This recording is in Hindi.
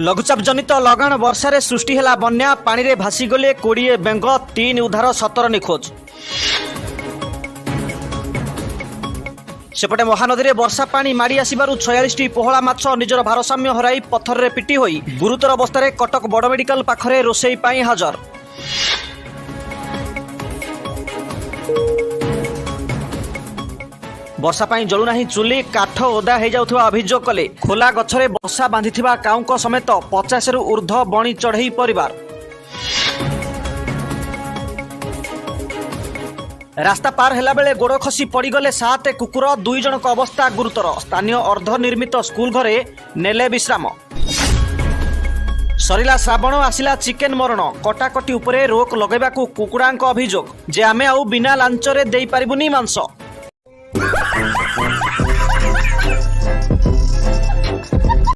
लघुचाप जनित लगाण वर्षारे सृष्टि ହେଲା बन्या पानी रे भासीगले 20 बेंग 3 उद्धार 17 निखोज। सेपटे महानदी में वर्षा पानी माड़ी आसबार 46 पोहला माछ निजर भारसाम्य हराई पत्थर रे पिटी होई गुरुतर अवस्था कटक बड़ मेडिकल पाखरे रोसई पाई हाजर। वर्षा पाई जलुना चुली काठ ओदा हो जाउथबा अभियोग कले खोला गछरे बसा बांधिथिबा काउंक समेत 50 रु ऊर्ध्व बणी चढ़ई परिवार। रास्ता पार हेला बेले गोड़ खसी पड़गले 7 कुकुर 2 जनक अवस्था गुरुतर। स्थानीय अर्धनिर्मित स्कूल घरे नेले विश्राम। सरिला श्रावण आसिला चिकेन मरण कटाकटी उपरे रोक लगेबाकू कुकुड़ांक अभियोग जे आमे आउ बिना लांचरे देई पारिबुनी मांस।